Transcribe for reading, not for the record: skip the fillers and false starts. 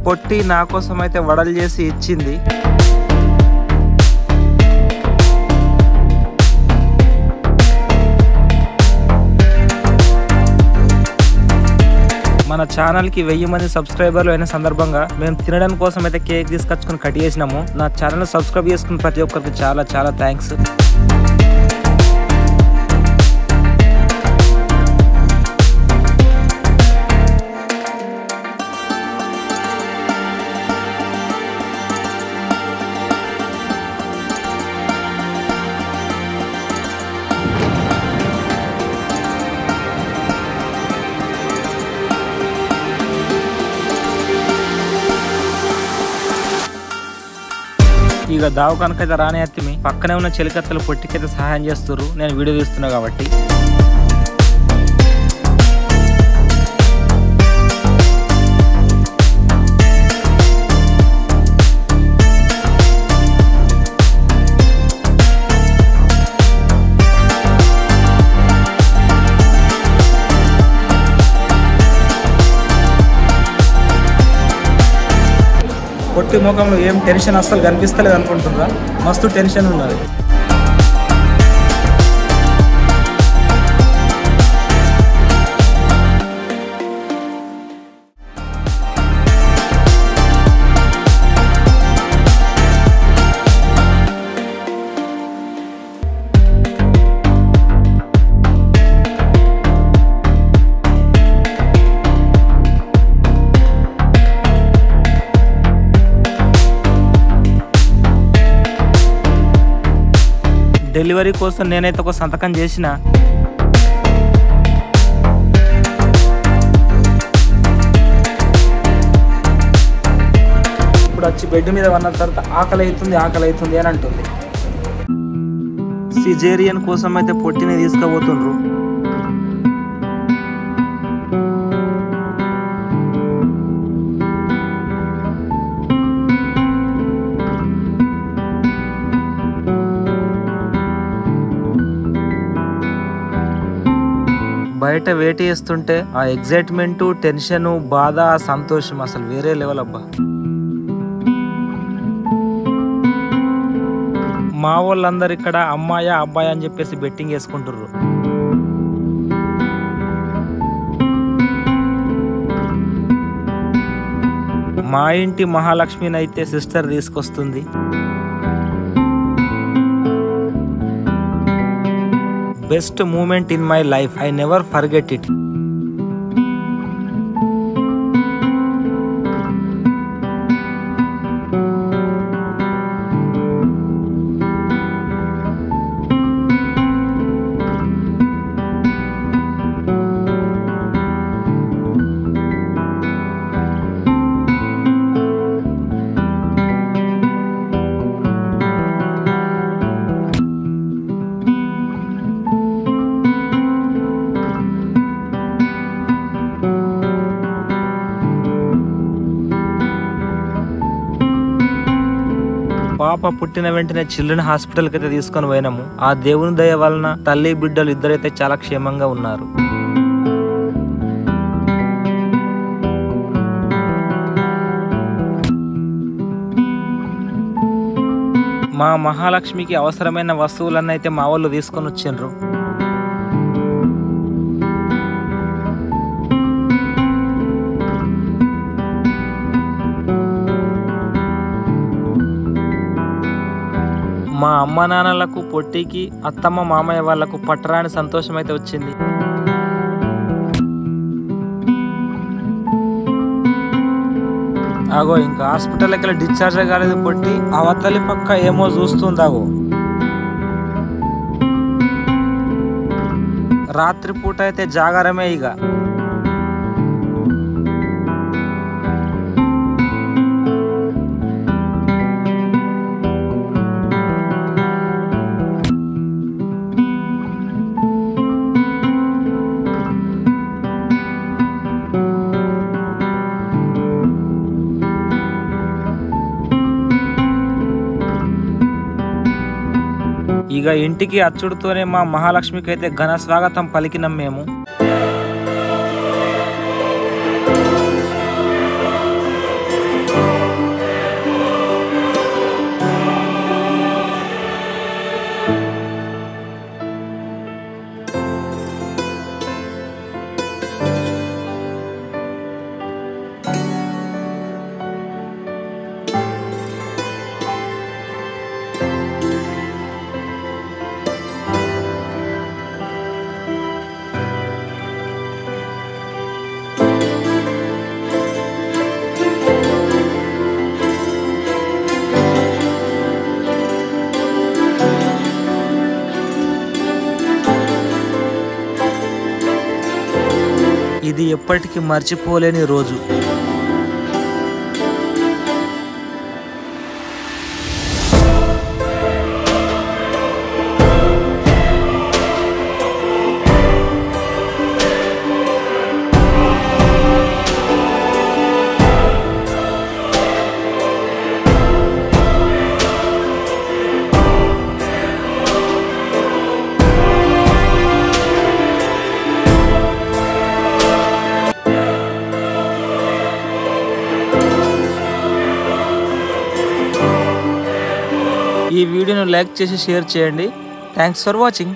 పొట్టి నా కోసం అయితే వడలు చేసి ఇచ్చింది. మన ఛానల్కి 1000 మంది సబ్స్క్రైబర్లు అయిన సందర్భంగా మేము తినడం కోసం అయితే కేక్ తీసుకొచ్చుకొని కట్ చేసినాము. నా ఛానల్ సబ్స్క్రైబ్ చేసుకున్న ప్రతి ఒక్కరికి చాలా చాలా థ్యాంక్స్. ఇక దావకానికైతే రాని అత్తిమి పక్కనే ఉన్న చెలికత్తలు పొట్టికైతే సహాయం చేస్తారు. నేను వీడియో తీస్తున్నా కాబట్టి. పొట్టి ముఖంలో ఏం టెన్షన్ అస్సలు కనిపిస్తలేదు అనుకుంటున్నా. మస్తు టెన్షన్ ఉన్నది. డెలివరీ కోసం నేనైతే ఒక సంతకం చేసిన. ఇప్పుడు వచ్చి బెడ్ మీద ఉన్న తర్వాత ఆకలి అవుతుంది అని అంటుంది. సిజేరియన్ కోసం అయితే పొట్టిని తీసుకుపోతుండ్రు. బయట వెయిట్ చేస్తుంటే ఆ ఎగ్జైట్మెంట్, టెన్షన్, బాధ, సంతోషం అసలు వేరే లెవెల్ అబ్బా. మా వాళ్ళందరూ ఇక్కడ అమ్మాయా అబ్బాయి అని చెప్పేసి బెట్టింగ్ వేసుకుంటుర్రు. మా ఇంటి మహాలక్ష్మిని అయితే సిస్టర్ తీసుకొస్తుంది. Best moment in my life. I never forget it. పాప పుట్టిన వెంటనే చిల్డ్రన్ హాస్పిటల్కి అయితే తీసుకొని పోయినాము. ఆ దేవుని దయ వలన తల్లి బిడ్డలు ఇద్దరైతే చాలా క్షేమంగా ఉన్నారు. మా మహాలక్ష్మికి అవసరమైన వస్తువులన్నీ అయితే మా వాళ్ళు తీసుకొని వచ్చిండ్రు. మా అమ్మ నాన్నలకు, పొట్టికి, అత్తమ్మ మామయ్య వాళ్లకు పట్టరాని సంతోషం అయితే వచ్చింది. ఆగో ఇంకా హాస్పిటల్కి డిశ్చార్జ్ కాలేదు పొట్టి. అవతలి పక్క ఏమో చూస్తుందాగో. రాత్రిపూట అయితే జాగారమే ఇక. ఇక ఇంటికి అచ్చుడుతోనే మా మహాలక్ష్మికి అయితే ఘన స్వాగతం పలికినాం మేము. ఇది ఎప్పటికీ మర్చిపోలేని రోజు. ఈ వీడియోను లైక్ చేసి షేర్ చేయండి. Thanks for watching.